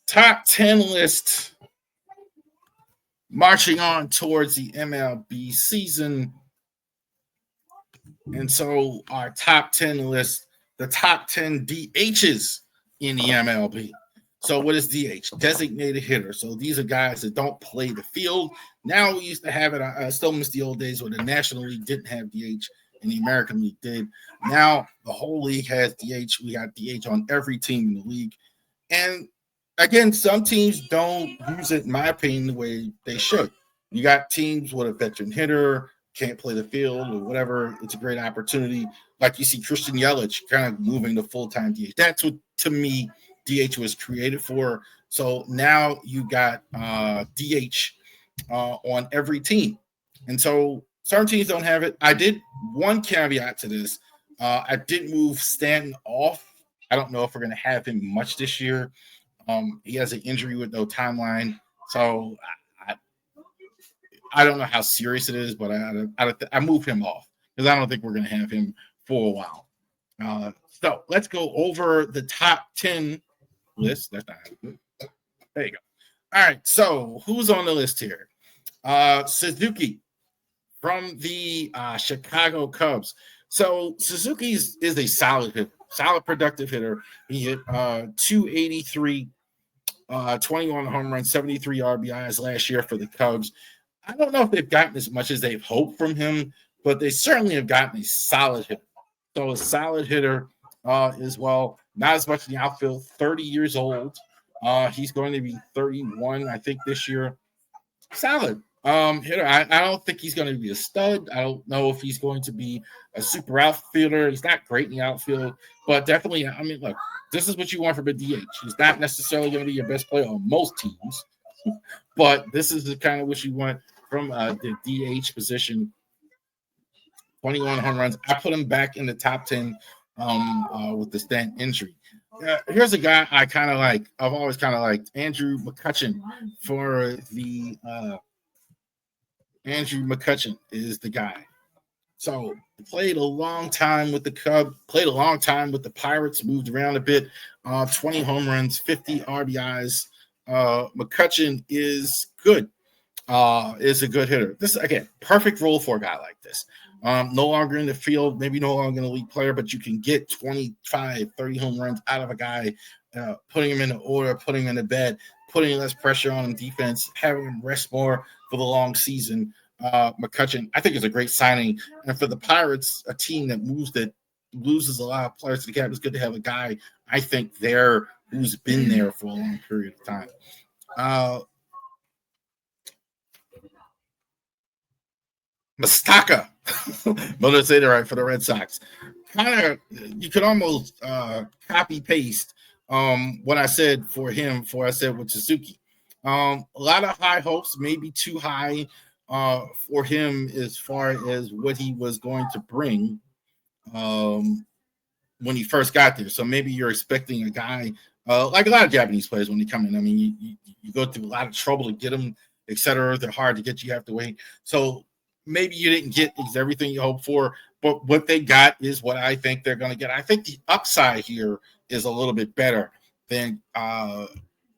top 10 list marching on towards the MLB season. And so our top 10 list, the top 10 DHs in the MLB. So what is DH? Designated hitter. So these are guys that don't play the field. Now we used to have it. I still miss the old days where the National League didn't have DH and the American League did. Now the whole league has DH. We got DH on every team in the league. And again, some teams don't use it, in my opinion, the way they should. You got teams with a veteran hitter, can't play the field or whatever. It's a great opportunity. Like you see Christian Yelich kind of moving to full-time DH. That's what, to me, DH was created for. So now you got DH on every team. And so certain teams don't have it. I did one caveat to this. I did move Stanton off. I don't know if we're going to have him much this year. He has an injury with no timeline. So I don't know how serious it is, but I moved him off because I don't think we're going to have him for a while. So let's go over the top 10 list. That's not good. There you go. All right. So who's on the list here? Suzuki from the Chicago Cubs. So Suzuki is a solid hitter, solid productive hitter. He hit 283, 21 home runs, 73 RBIs last year for the Cubs. I don't know if they've gotten as much as they've hoped from him, but they certainly have gotten a solid hitter. So a solid hitter as well. Not as much in the outfield, 30 years old. He's going to be 31, I think, this year. Solid hitter. I don't think he's going to be a stud. I don't know if he's going to be a super outfielder. He's not great in the outfield, but definitely, I mean, look, this is what you want from a DH. He's not necessarily going to be your best player on most teams, but this is the kind of what you want from the DH position. 21 home runs. I put him back in the top 10 with the Stanton injury. Here's a guy I kind of like. I've always kind of liked Andrew McCutchen for the Andrew McCutchen is the guy. So played a long time with the Cubs, played a long time with the Pirates, moved around a bit. 20 home runs, 50 RBIs. McCutchen is good. Is a good hitter. This again, perfect role for a guy like this. No longer in the field, maybe no longer an elite player, but you can get 25, 30 home runs out of a guy, putting him in the order, putting him in the bed, putting less pressure on him defense, having him rest more for the long season. McCutchen, I think, is a great signing. And for the Pirates, a team that loses a lot of players to the cap, it's good to have a guy, I think, there who's been there for a long period of time. Mustaka, but let's say that right for the Red Sox. Kind of, you could almost copy paste what I said for him. For I said with Suzuki, a lot of high hopes, maybe too high for him as far as what he was going to bring when he first got there. So maybe you're expecting a guy like a lot of Japanese players when they come in. I mean, you go through a lot of trouble to get them, etc. They're hard to get. You have to wait. So maybe you didn't get everything you hoped for, but what they got is what I think they're going to get. I think the upside here is a little bit better than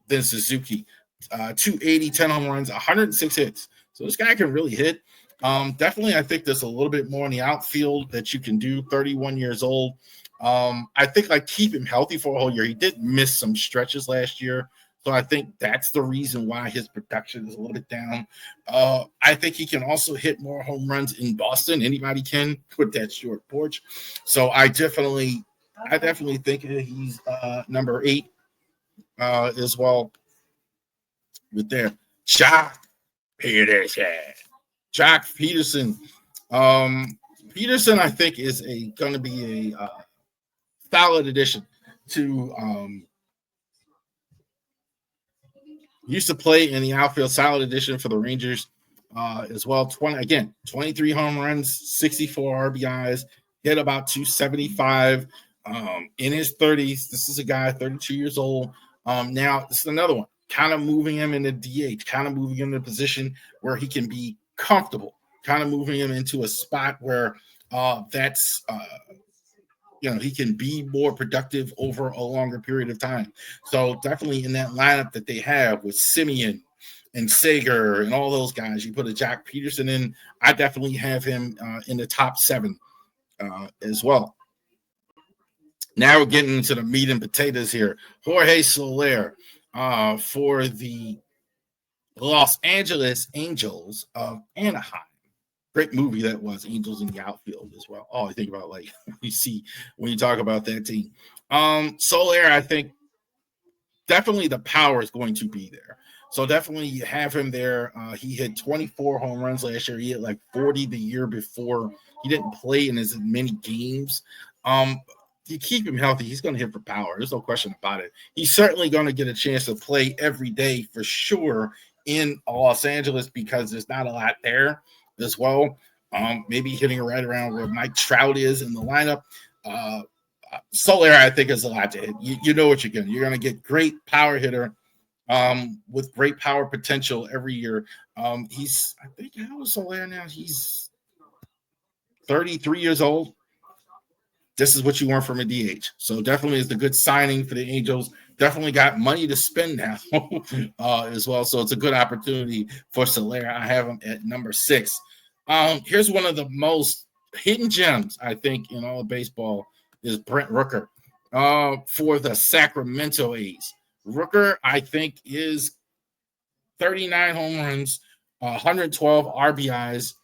Suzuki. 280, 10 home runs, 106 hits. So this guy can really hit. Definitely, I think there's a little bit more in the outfield that you can do. 31 years old. I think keep him healthy for a whole year. He did miss some stretches last year. So I think that's the reason why his production is a little bit down. I think he can also hit more home runs in Boston. Anybody can with that short porch. So I definitely think he's number 8 as well. With there, Jock Peterson. Peterson, I think, is going to be a solid addition to. Used to play in the outfield, solid addition for the Rangers as well. 23 home runs, 64 RBIs, hit about 275 in his 30s. This is a guy 32 years old. Now, this is another one, kind of moving him into DH, kind of moving him in a position where he can be comfortable, kind of moving him into a spot where that's he can be more productive over a longer period of time. So definitely in that lineup that they have with Simeon and Sager and all those guys, you put a Jack Peterson in. I definitely have him in the top 7 as well. Now we're getting into the meat and potatoes here. Jorge Soler for the Los Angeles Angels of Anaheim. Great movie that was, Angels in the Outfield as well. All I think about, like, you see when you talk about that team. Soler, I think definitely the power is going to be there. So definitely you have him there. He hit 24 home runs last year. He hit like 40 the year before. He didn't play in as many games. You keep him healthy, he's going to hit for power. There's no question about it. He's certainly going to get a chance to play every day for sure in Los Angeles because there's not a lot there as well. Maybe hitting right around where Mike Trout is in the lineup. Soler, I think, is a lot to hit. You know what you're getting. You're going to get great power hitter with great power potential every year. He's, I think, how is Soler now? He's 33 years old. This is what you want from a DH. So definitely is the good signing for the Angels. Definitely got money to spend now as well. So it's a good opportunity for Soler. I have him at number 6. Here's one of the most hidden gems, I think, in all of baseball is Brent Rooker for the Sacramento A's. Rooker, I think, is 39 home runs, 112 RBIs,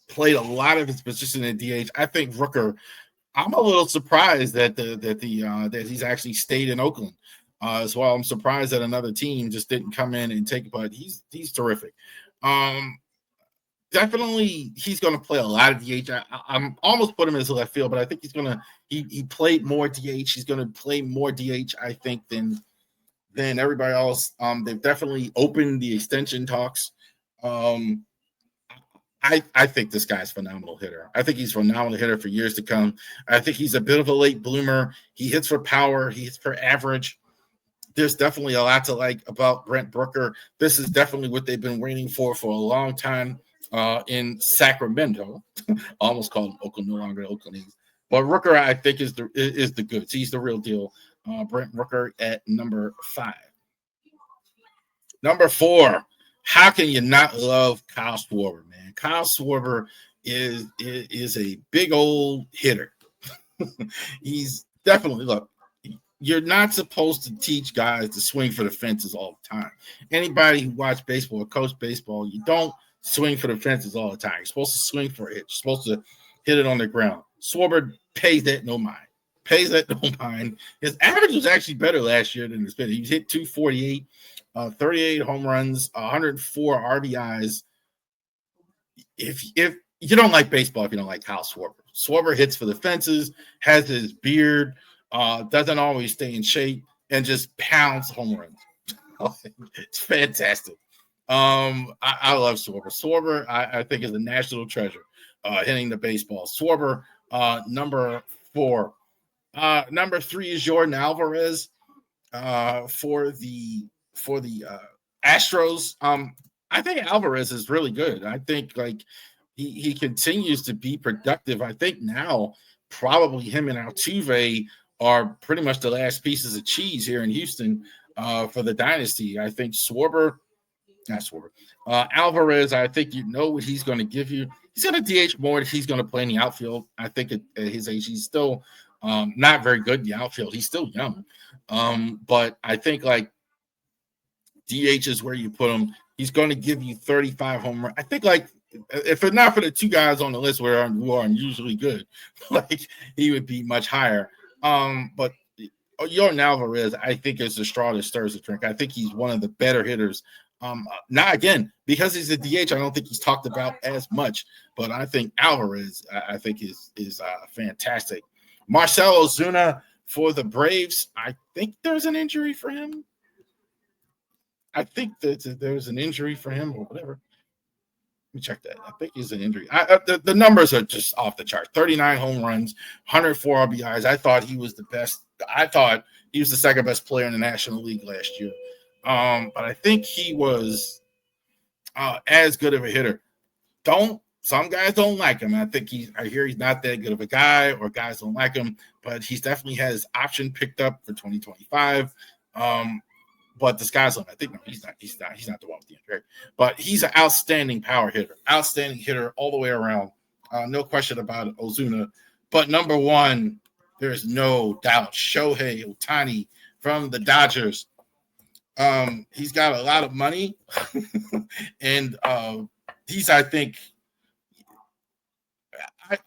played a lot of his position in DH. I think Rooker, I'm a little surprised that that he's actually stayed in Oakland as well. I'm surprised that another team just didn't come in and take it, but he's terrific. Definitely he's going to play a lot of DH. I'm almost put him as a left field, but I think he's going to he played more DH. He's going to play more DH, I think, than everybody else. They've definitely opened the extension talks. I think this guy's a phenomenal hitter. I think he's a phenomenal hitter for years to come. I think he's a bit of a late bloomer. He hits for power. He hits for average. There's definitely a lot to like about Brent Rooker. This is definitely what they've been waiting for a long time in Sacramento. Almost called him Oakland, no longer Oakland. But Rooker, I think, is the goods. He's the real deal. Brent Rooker at number 5. Number 4. How can you not love Kyle Schwarber, man? Kyle Schwarber is a big old hitter. He's definitely, look, you're not supposed to teach guys to swing for the fences all the time. Anybody who watch baseball or coach baseball, you don't swing for the fences all the time. You're supposed to swing for it. You're supposed to hit it on the ground. Schwarber pays that no mind. His average was actually better last year than his been. He hit 248. 38 home runs, 104 RBIs. If you don't like baseball, if you don't like Kyle Schwarber. Schwarber hits for the fences, has his beard, doesn't always stay in shape, and just pounds home runs. It's fantastic. I love Schwarber. Schwarber, I think, is a national treasure hitting the baseball. Schwarber, number 4. Number 3 is Jordan Alvarez for the Astros. I think Alvarez is really good. I think like he continues to be productive. I think now probably him and Altuve are pretty much the last pieces of cheese here in Houston for the dynasty. I think Alvarez, I think you know what he's going to give you. He's going to DH more. He's going to play in the outfield. I think at his age, he's still not very good in the outfield. He's still young. But I think like DH is where you put him. He's going to give you 35 home runs. I think like if it's not for the 2 guys on the list who are unusually good, like he would be much higher. But Jordan Alvarez, I think, is the straw that stirs the drink. I think he's one of the better hitters. Not again because he's a DH. I don't think he's talked about as much, but I think Alvarez, I think is fantastic. Marcell Ozuna for the Braves. I think there's an injury for him. I think that there's an injury for him or whatever. Let me check that. I think he's an injury. The numbers are just off the chart. 39 home runs, 104 RBIs. I thought he was the best. I thought he was the second best player in the National League last year. But I think he was as good of a hitter. Don't Some guys don't like him. I hear he's not that good of a guy, or guys don't like him, but he's definitely had his option picked up for 2025. But the sky's the limit. I think no, he's not the one with the injury. But he's an outstanding power hitter, outstanding hitter all the way around. No question about it, Ozuna. But number one, there's no doubt, Shohei Ohtani from the Dodgers. He's got a lot of money, and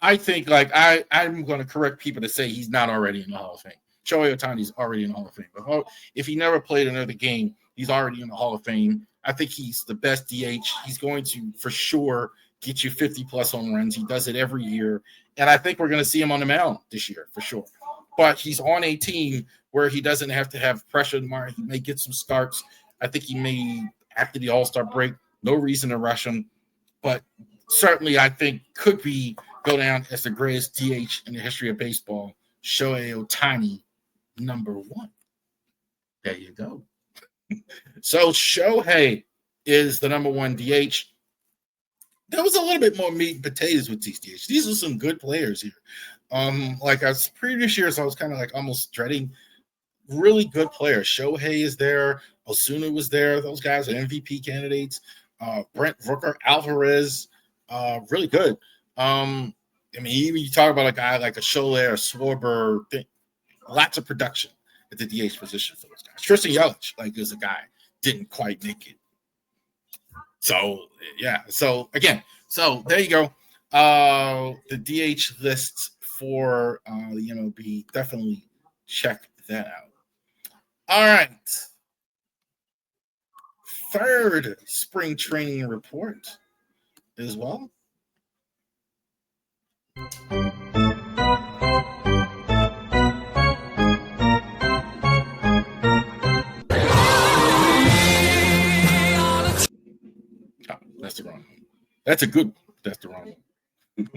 I think like I'm going to correct people to say he's not already in the Hall of Fame. Shohei Ohtani's already in the Hall of Fame. But if he never played another game, he's already in the Hall of Fame. I think he's the best DH. He's going to, for sure, get you 50-plus home runs. He does it every year. And I think we're going to see him on the mound this year, for sure. But he's on a team where he doesn't have to have pressure tomorrow. He may get some starts. I think he may, after the All-Star break, no reason to rush him. But certainly I think could go down as the greatest DH in the history of baseball, Shohei Ohtani, number one. There you go. So Shohei is the number one DH. There was a little bit more meat and potatoes with these DH. These are some good players here. Like I was previous years, I was kind of like almost dreading really good players. Shohei is there. Ozuna was there. Those guys are MVP candidates. Brent Rooker, Alvarez, really good. I mean, even you talk about a guy like a Shohei or Schwarber, lots of production at the DH position for those guys. Tristan Yelich, like, is a guy, didn't quite make it. So, yeah. So, again, there you go. The DH lists for the MLB, definitely check that out. All right. Third spring training report as well. That's the wrong one. That's a good one. That's the wrong one.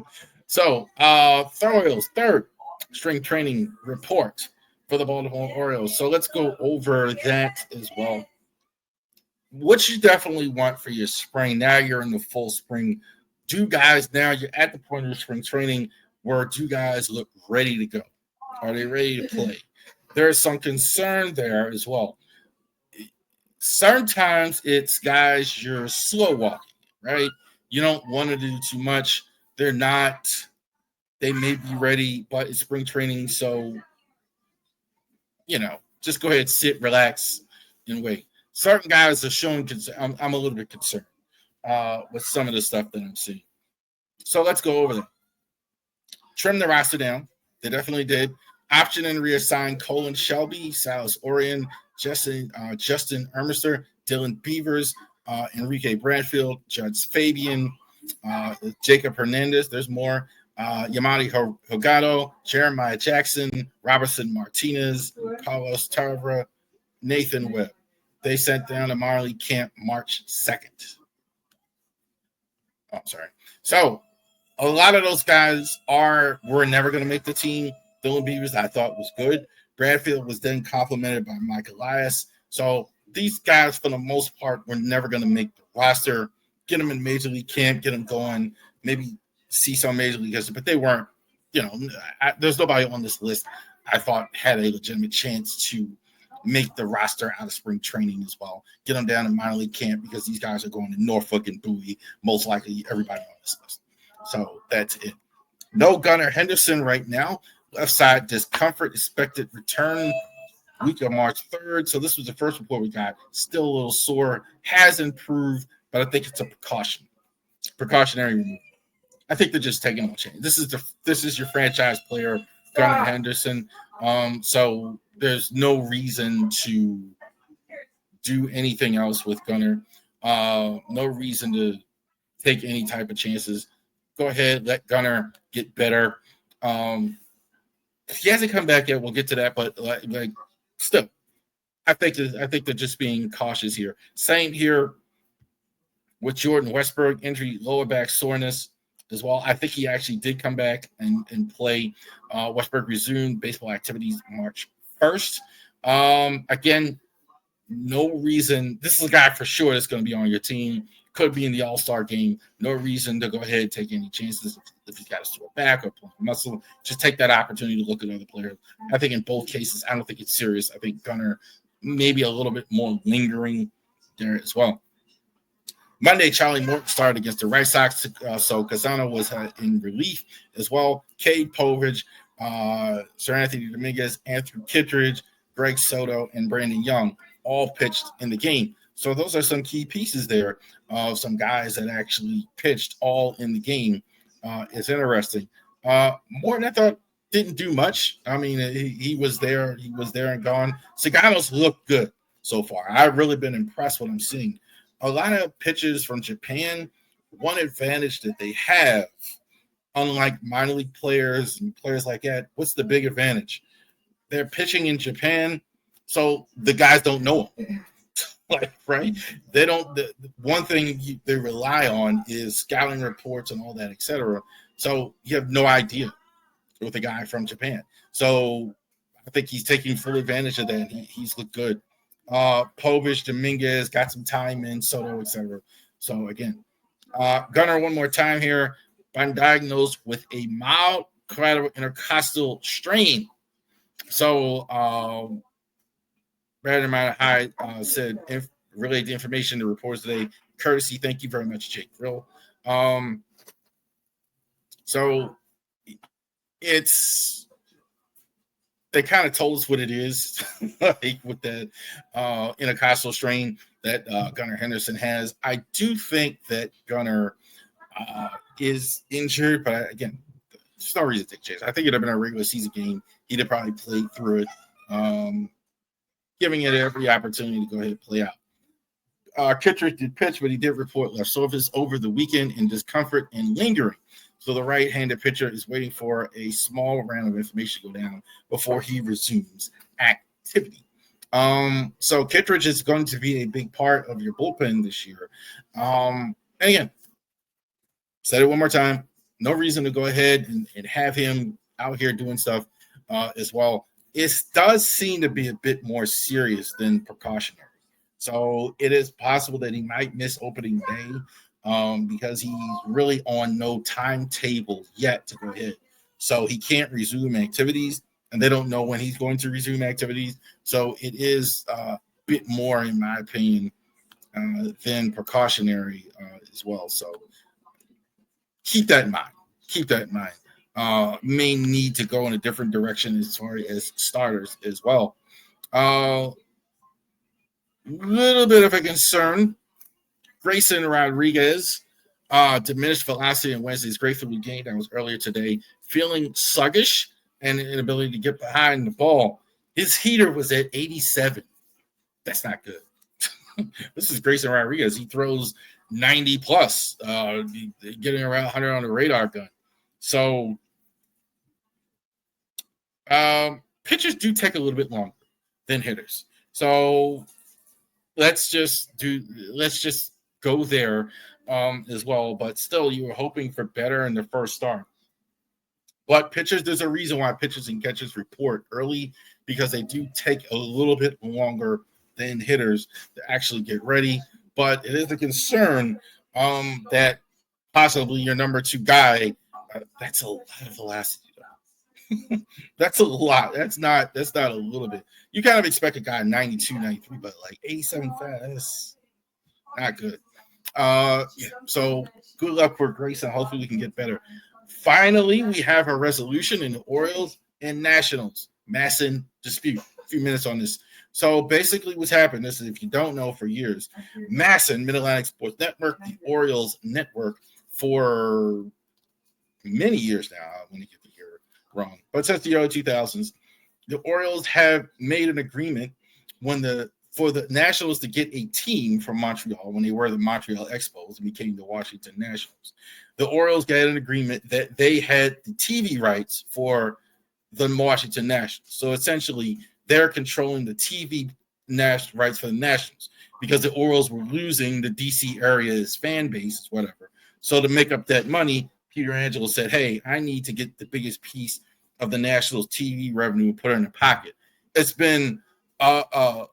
So, Orioles, third spring training report for the Baltimore Orioles. So let's go over that as well. What you definitely want for your spring, now you're in the full spring. Now you're at the point of spring training where do guys look ready to go? Are they ready to play? There's some concern there as well. Sometimes it's guys you're slow walking, right? You don't want to do too much. They may be ready, but it's spring training. So, just go ahead, sit, relax, and wait. Certain guys are showing concern. I'm a little bit concerned with some of the stuff that I'm seeing. So let's go over them. Trim the roster down. They definitely did. Option and reassign Colin Shelby, Silas Orion, Justin Ermister, Dylan Beavers, Enrique Bradfield, Judge Fabian, Jacob Hernandez. There's more. Yamati Hogado, Jeremiah Jackson, Robertson Martinez, Carlos Tarver, Nathan Webb. They sent down to Marley Camp March 2nd. Oh, sorry. So a lot of those guys were never going to make the team. Dylan Beavers, I thought, was good. Bradfield was then complimented by Mike Elias. So these guys, for the most part, were never going to make the roster. Get them in Major League Camp, get them going, maybe see some Major League history, but they weren't, there's nobody on this list I thought had a legitimate chance to make the roster out of spring training as well. Get them down to minor league camp because these guys are going to Norfolk and Bowie, most likely everybody on this list. So that's it. No Gunnar Henderson right now. Left side discomfort, expected return week of March 3rd. So this was the first report we got. Still a little sore, has improved, but I think it's a precautionary removal. I think they're just taking a chance. This is your franchise player, Gunnar Henderson. So there's no reason to do anything else with Gunnar. No reason to take any type of chances. Go ahead, let Gunnar get better. He hasn't come back yet. We'll get to that, but still, I think they're just being cautious here. Same here with Jordan Westberg, injury, lower back soreness as well. I think he actually did come back and play. Westberg resumed baseball activities March 1st. Again, no reason. This is a guy for sure that's going to be on your team. could be in the All-Star game. No reason to go ahead and take any chances if he's got a sore back or muscle. Just take that opportunity to look at other players. I think in both cases, I don't think it's serious. I think Gunnar maybe a little bit more lingering there as well. Monday, Charlie Morton started against the Red Sox, so Casano was in relief as well. Cade Povich, Sir Anthony Dominguez, Anthony Kittredge, Greg Soto, and Brandon Young all pitched in the game. So those are some key pieces there of some guys that actually pitched all in the game. It's interesting. Morton, I thought, didn't do much. I mean, he was there. He was there and gone. Saganos looked good so far. I've really been impressed with what I'm seeing. A lot of pitchers from Japan, one advantage that they have, unlike minor league players and players like that, what's the big advantage? They're pitching in Japan, so the guys don't know them. Right? They don't. The one thing they rely on is scouting reports and all that, etc. So you have no idea with a guy from Japan. So I think he's taking full advantage of that. He's looked good. Povich, Dominguez got some time in, Soto, etc. So again, Gunnar one more time here. Been diagnosed with a mild collateral intercostal strain. So Brandon Hyde said, relayed the information to reports today. Courtesy, thank you very much, Jake Grill. So they kind of told us what it is, like with that intercostal strain that Gunnar Henderson has. I do think that Gunnar is injured, but again, there's no reason to take a chance. I think it'd have been a regular season game. He'd have probably played through it, giving it every opportunity to go ahead and play out. Kittredge did pitch, but he did report left surface over the weekend in discomfort and lingering. So the right-handed pitcher is waiting for a small round of information to go down before he resumes activity. So Kittredge is going to be a big part of your bullpen this year. And again, said it one more time, no reason to go ahead and have him out here doing stuff as well. It does seem to be a bit more serious than precautionary. So it is possible that he might miss opening day because he's really on no timetable yet to go ahead. So he can't resume activities, and they don't know when he's going to resume activities. So it is a bit more, in my opinion, than precautionary as well. So keep that in mind. Keep that in mind. May need to go in a different direction as far as starters as well. Little bit of a concern. Grayson Rodriguez, diminished velocity on Wednesday's gratefully gained. That was earlier today. Feeling sluggish and inability to get behind the ball. His heater was at 87. That's not good. This is Grayson Rodriguez. He throws 90 plus, getting around 100 on the radar gun. So pitchers do take a little bit longer than hitters. So let's just go there as well. But still, you were hoping for better in the first start. But pitchers, there's a reason why pitchers and catchers report early, because they do take a little bit longer than hitters to actually get ready. But it is a concern that possibly your number two guy, that's a lot of velocity. That's a lot. That's not a little bit. You kind of expect a guy 92, 93, but like 87 fast, that's not good. Yeah. So good luck for Grayson. Hopefully we can get better. Finally, we have a resolution in the Orioles and Nationals Masson dispute. A few minutes on this. So basically what's happened, this is, if you don't know, for years, Masson, Mid-Atlantic Sports Network, the Orioles network, for many years now, when you get the year wrong, but since the early 2000s, the Orioles have made an agreement for the Nationals to get a team from Montreal when they were the Montreal Expos and became the Washington Nationals. The Orioles got an agreement that they had the TV rights for the Washington Nationals. So essentially, they're controlling the TV rights for the Nationals because the Orioles were losing the DC area's fan base, whatever. So to make up that money, Peter Angelo said, hey, I need to get the biggest piece of the Nationals TV revenue and put it in the pocket. It's been a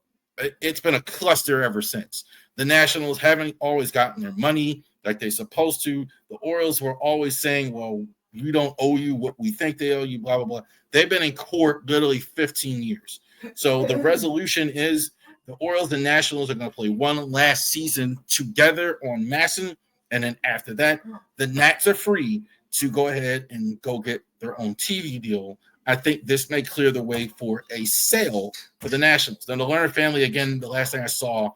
it's been a cluster ever since. The Nationals haven't always gotten their money like they're supposed to. The Orioles were always saying, well, we don't owe you what we think they owe you, blah, blah, blah. They've been in court literally 15 years. So the resolution is the Orioles and Nationals are going to play one last season together on Masson. And then after that, the Nats are free to go ahead and go get their own TV deal. I think this may clear the way for a sale for the Nationals. Then the Lerner family, again, the last thing I saw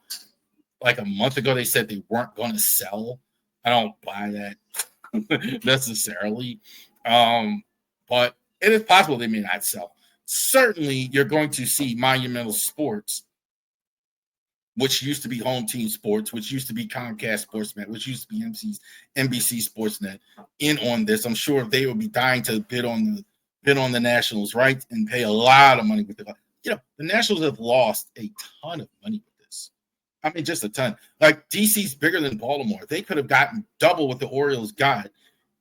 like a month ago, they said they weren't going to sell. I don't buy that necessarily. But it is possible they may not sell. Certainly, you're going to see Monumental Sports, which used to be Home Team Sports, which used to be Comcast Sportsnet, which used to be NBC Sportsnet, in on this. I'm sure they would be dying to bid on the Nationals, right, and pay a lot of money with the. The Nationals have lost a ton of money with this. I mean, just a ton. Like, DC's bigger than Baltimore. They could have gotten double what the Orioles got.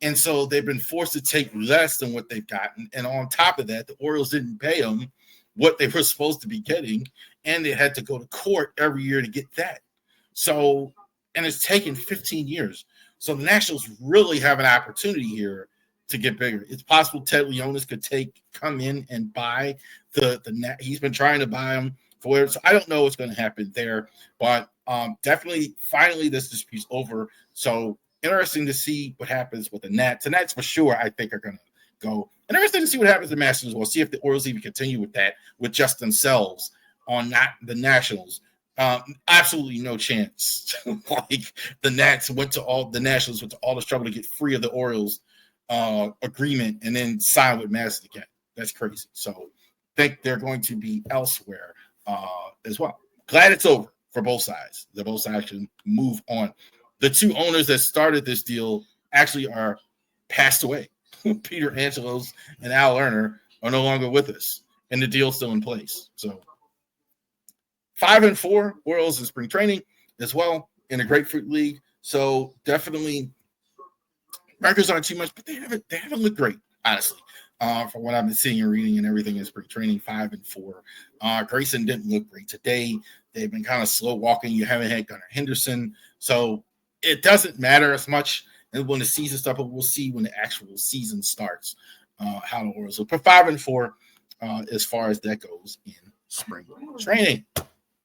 And so they've been forced to take less than what they've gotten. And on top of that, the Orioles didn't pay them what they were supposed to be getting. And they had to go to court every year to get that. So, and it's taken 15 years. So the Nationals really have an opportunity here to get bigger. It's possible Ted Leonis could come in and buy the he's been trying to buy them for. So I don't know what's going to happen there, but definitely, finally, this dispute's over. So interesting to see what happens with the Nats. The Nats, for sure, I think are going to go. Interesting to see what happens to the Masters. We'll see if the Orioles even continue with that, with just themselves on not the Nationals. Absolutely no chance. Like, the Nationals went to all this trouble to get free of the Orioles agreement and then sign with Madison again. That's crazy. So I think they're going to be elsewhere as well. Glad it's over for both sides. The both sides can move on. The two owners that started this deal actually are passed away. Peter Angelos and Al Lerner are no longer with us, and the deal's still in place. So 5-4 Orioles in spring training as well in the Grapefruit League. So definitely records aren't too much, but they haven't looked great, honestly. From what I've been seeing and reading and everything in spring training, 5-4. Grayson didn't look great today. They've been kind of slow walking. You haven't had Gunnar Henderson. So it doesn't matter as much when the season starts, but we'll see when the actual season starts how the Orioles look. But 5-4 as far as that goes in spring training.